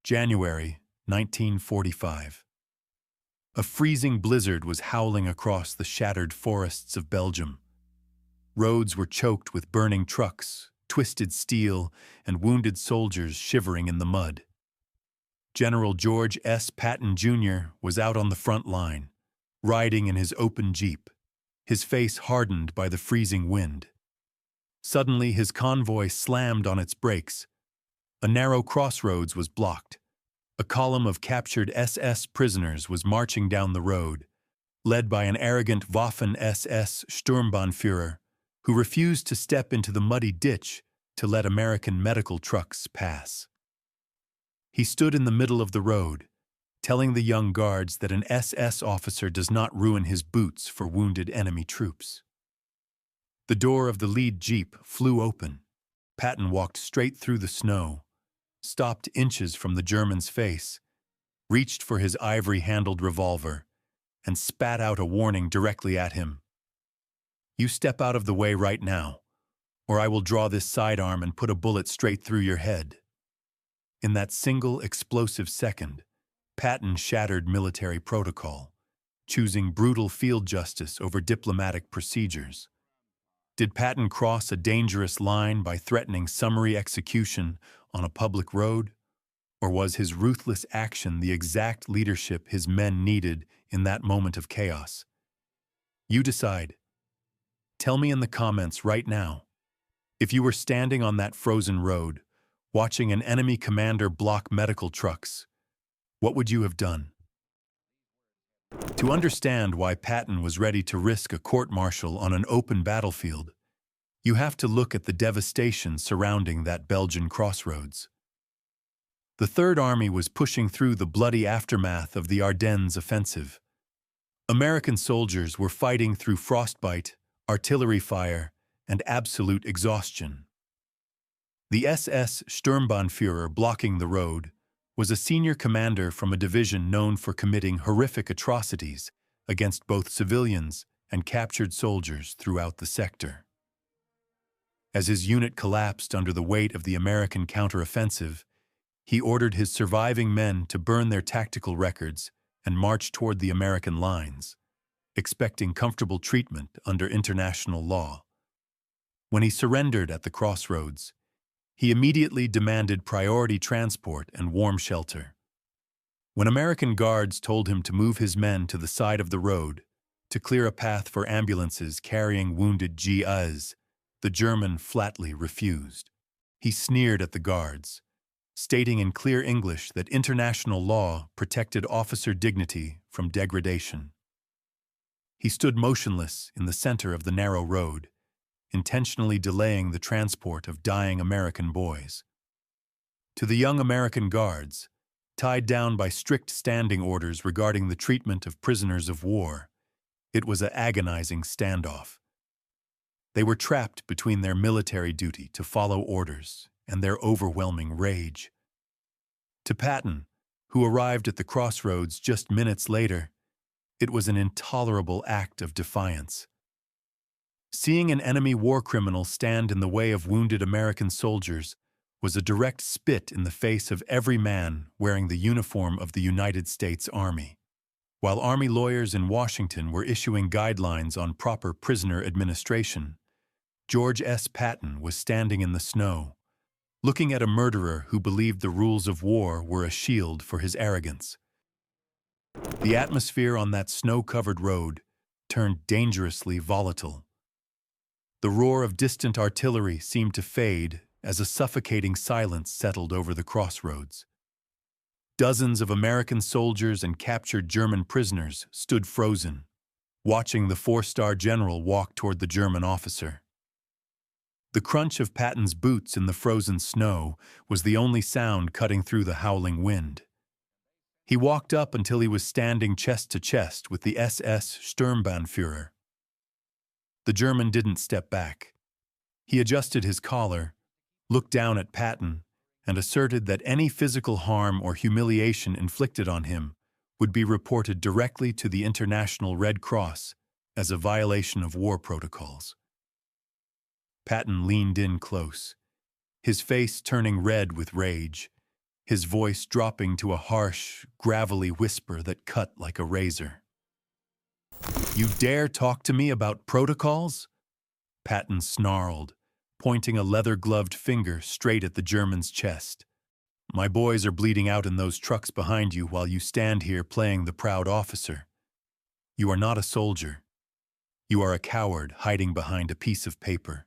January 1945. A freezing blizzard was howling across the shattered forests of Belgium. Roads were choked with burning trucks, twisted steel, and wounded soldiers shivering in the mud. General George S. Patton, Jr. was out on the front line, riding in his open jeep, his face hardened by the freezing wind. Suddenly, his convoy slammed on its brakes. A narrow crossroads was blocked. A column of captured SS prisoners was marching down the road, led by an arrogant Waffen-SS Sturmbannführer who refused to step into the muddy ditch to let American medical trucks pass. He stood in the middle of the road, telling the young guards that an SS officer does not ruin his boots for wounded enemy troops. The door of the lead jeep flew open. Patton walked straight through the snow, stopped inches from the German's face, reached for his ivory-handled revolver, and spat out a warning directly at him. "You step out of the way right now, or I will draw this sidearm and put a bullet straight through your head." In that single explosive second, Patton shattered military protocol, choosing brutal field justice over diplomatic procedures. Did Patton cross a dangerous line by threatening summary execution on a public road? Or was his ruthless action the exact leadership his men needed in that moment of chaos? You decide. Tell me in the comments right now. If you were standing on that frozen road, watching an enemy commander block medical trucks, what would you have done? To understand why Patton was ready to risk a court-martial on an open battlefield, you have to look at the devastation surrounding that Belgian crossroads. The Third Army was pushing through the bloody aftermath of the Ardennes offensive. American soldiers were fighting through frostbite, artillery fire, and absolute exhaustion. The SS Sturmbannführer blocking the road was a senior commander from a division known for committing horrific atrocities against both civilians and captured soldiers throughout the sector. As his unit collapsed under the weight of the American counteroffensive, he ordered his surviving men to burn their tactical records and march toward the American lines, expecting comfortable treatment under international law. When he surrendered at the crossroads, he immediately demanded priority transport and warm shelter. When American guards told him to move his men to the side of the road to clear a path for ambulances carrying wounded GIs, the German flatly refused. He sneered at the guards, stating in clear English that international law protected officer dignity from degradation. He stood motionless in the center of the narrow road, intentionally delaying the transport of dying American boys. To the young American guards, tied down by strict standing orders regarding the treatment of prisoners of war, it was an agonizing standoff. They were trapped between their military duty to follow orders and their overwhelming rage. To Patton, who arrived at the crossroads just minutes later, it was an intolerable act of defiance. Seeing an enemy war criminal stand in the way of wounded American soldiers was a direct spit in the face of every man wearing the uniform of the United States Army. While Army lawyers in Washington were issuing guidelines on proper prisoner administration, George S. Patton was standing in the snow, looking at a murderer who believed the rules of war were a shield for his arrogance. The atmosphere on that snow-covered road turned dangerously volatile. The roar of distant artillery seemed to fade as a suffocating silence settled over the crossroads. Dozens of American soldiers and captured German prisoners stood frozen, watching the four-star general walk toward the German officer. The crunch of Patton's boots in the frozen snow was the only sound cutting through the howling wind. He walked up until he was standing chest to chest with the SS Sturmbannführer. The German didn't step back. He adjusted his collar, looked down at Patton, and asserted that any physical harm or humiliation inflicted on him would be reported directly to the International Red Cross as a violation of war protocols. Patton leaned in close, his face turning red with rage, his voice dropping to a harsh, gravelly whisper that cut like a razor. "You dare talk to me about protocols?" Patton snarled, pointing a leather-gloved finger straight at the German's chest. "My boys are bleeding out in those trucks behind you while you stand here playing the proud officer. You are not a soldier. You are a coward hiding behind a piece of paper."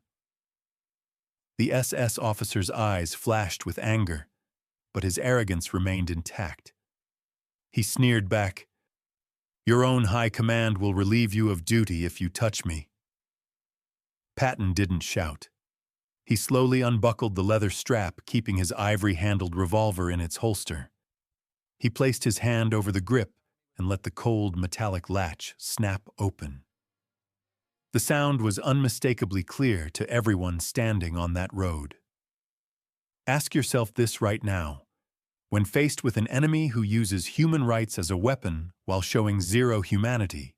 The SS officer's eyes flashed with anger, but his arrogance remained intact. He sneered back, "Your own high command will relieve you of duty if you touch me." Patton didn't shout. He slowly unbuckled the leather strap, keeping his ivory-handled revolver in its holster. He placed his hand over the grip and let the cold metallic latch snap open. The sound was unmistakably clear to everyone standing on that road. Ask yourself this right now. When faced with an enemy who uses human rights as a weapon while showing zero humanity,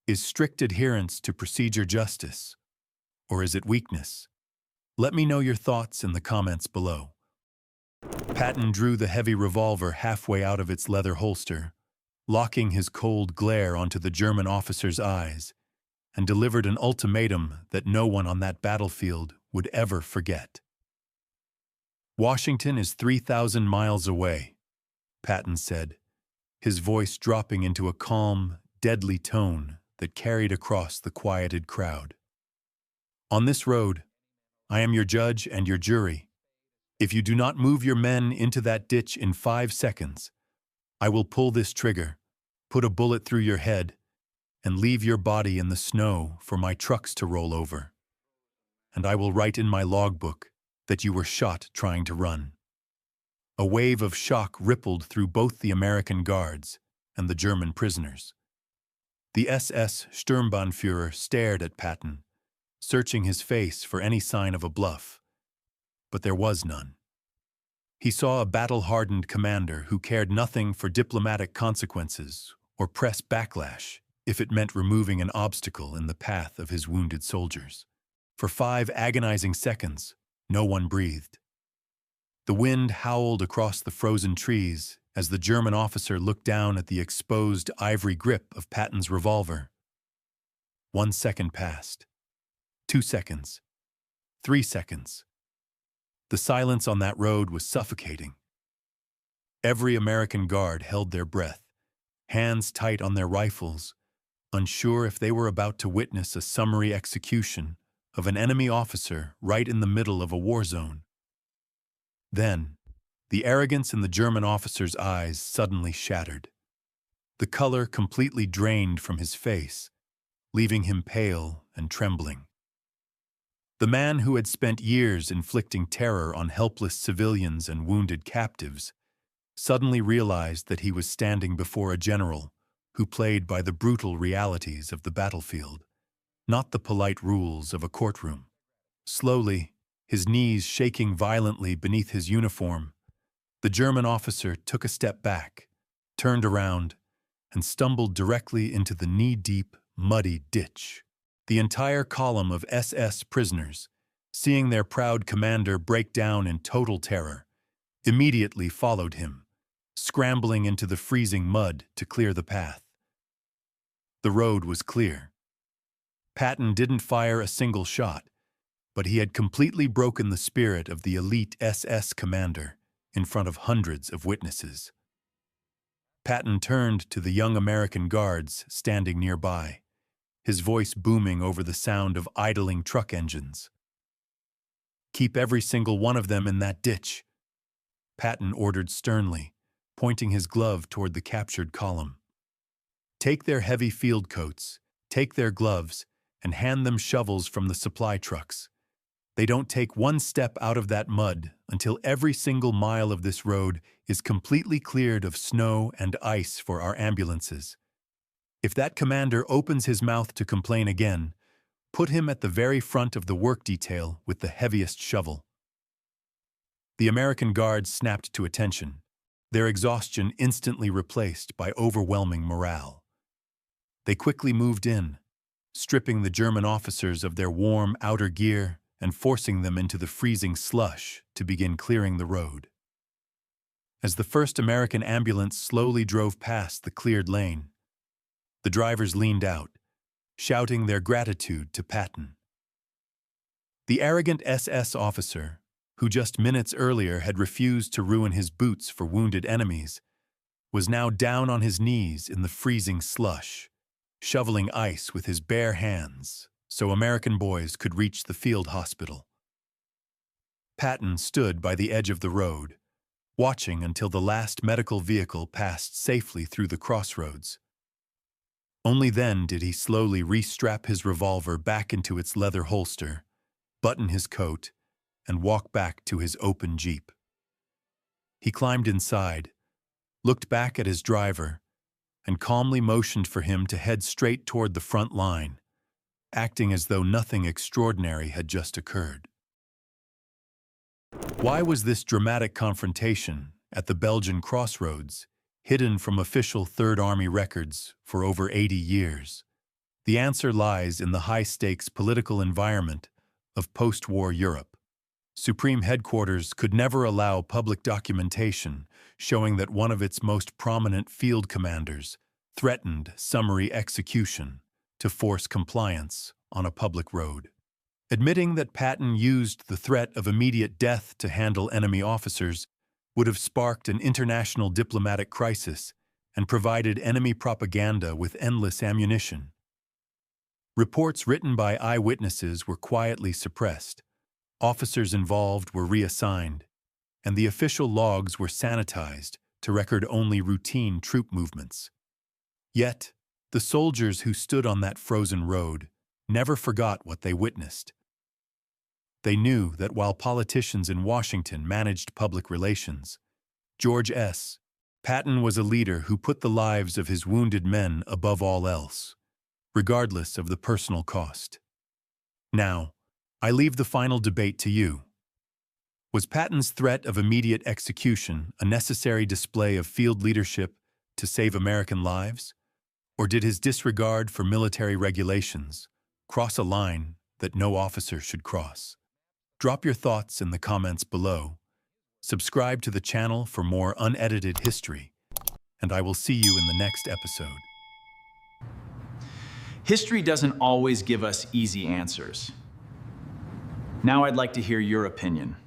is strict adherence to procedure justice, or is it weakness? Let me know your thoughts in the comments below. Patton drew the heavy revolver halfway out of its leather holster, locking his cold glare onto the German officer's eyes, and delivered an ultimatum that no one on that battlefield would ever forget. "Washington is 3,000 miles away," Patton said, his voice dropping into a calm, deadly tone that carried across the quieted crowd. "On this road, I am your judge and your jury. If you do not move your men into that ditch in 5 seconds, I will pull this trigger, put a bullet through your head, and leave your body in the snow for my trucks to roll over. And I will write in my logbook that you were shot trying to run." A wave of shock rippled through both the American guards and the German prisoners. The SS Sturmbannführer stared at Patton, searching his face for any sign of a bluff. But there was none. He saw a battle-hardened commander who cared nothing for diplomatic consequences or press backlash if it meant removing an obstacle in the path of his wounded soldiers. For 5 agonizing seconds, no one breathed. The wind howled across the frozen trees as the German officer looked down at the exposed ivory grip of Patton's revolver. 1 second passed. 2 seconds. 3 seconds. The silence on that road was suffocating. Every American guard held their breath, hands tight on their rifles, unsure if they were about to witness a summary execution of an enemy officer right in the middle of a war zone. Then, the arrogance in the German officer's eyes suddenly shattered. The color completely drained from his face, leaving him pale and trembling. The man who had spent years inflicting terror on helpless civilians and wounded captives suddenly realized that he was standing before a general who played by the brutal realities of the battlefield, not the polite rules of a courtroom. Slowly, his knees shaking violently beneath his uniform, the German officer took a step back, turned around, and stumbled directly into the knee-deep, muddy ditch. The entire column of SS prisoners, seeing their proud commander break down in total terror, immediately followed him, scrambling into the freezing mud to clear the path. The road was clear. Patton didn't fire a single shot, but he had completely broken the spirit of the elite SS commander in front of hundreds of witnesses. Patton turned to the young American guards standing nearby, his voice booming over the sound of idling truck engines. "Keep every single one of them in that ditch," Patton ordered sternly, pointing his glove toward the captured column. "Take their heavy field coats, take their gloves, and hand them shovels from the supply trucks. They don't take one step out of that mud until every single mile of this road is completely cleared of snow and ice for our ambulances. If that commander opens his mouth to complain again, put him at the very front of the work detail with the heaviest shovel." The American guards snapped to attention, their exhaustion instantly replaced by overwhelming morale. They quickly moved in, stripping the German officers of their warm outer gear and forcing them into the freezing slush to begin clearing the road. As the first American ambulance slowly drove past the cleared lane, the drivers leaned out, shouting their gratitude to Patton. The arrogant SS officer, who just minutes earlier had refused to ruin his boots for wounded enemies, was now down on his knees in the freezing slush, shoveling ice with his bare hands so American boys could reach the field hospital. Patton stood by the edge of the road, watching until the last medical vehicle passed safely through the crossroads. Only then did he slowly restrap his revolver back into its leather holster, button his coat, and walk back to his open Jeep. He climbed inside, looked back at his driver, and calmly motioned for him to head straight toward the front line, acting as though nothing extraordinary had just occurred. Why was this dramatic confrontation at the Belgian crossroads hidden from official Third Army records for over 80 years? The answer lies in the high-stakes political environment of post-war Europe. Supreme Headquarters could never allow public documentation showing that one of its most prominent field commanders threatened summary execution to force compliance on a public road. Admitting that Patton used the threat of immediate death to handle enemy officers would have sparked an international diplomatic crisis and provided enemy propaganda with endless ammunition. Reports written by eyewitnesses were quietly suppressed, officers involved were reassigned, and the official logs were sanitized to record only routine troop movements. Yet, the soldiers who stood on that frozen road never forgot what they witnessed. They knew that while politicians in Washington managed public relations, George S. Patton was a leader who put the lives of his wounded men above all else, regardless of the personal cost. Now, I leave the final debate to you. Was Patton's threat of immediate execution a necessary display of field leadership to save American lives? Or did his disregard for military regulations cross a line that no officer should cross? Drop your thoughts in the comments below. Subscribe to the channel for more unedited history, and I will see you in the next episode. History doesn't always give us easy answers. Now I'd like to hear your opinion.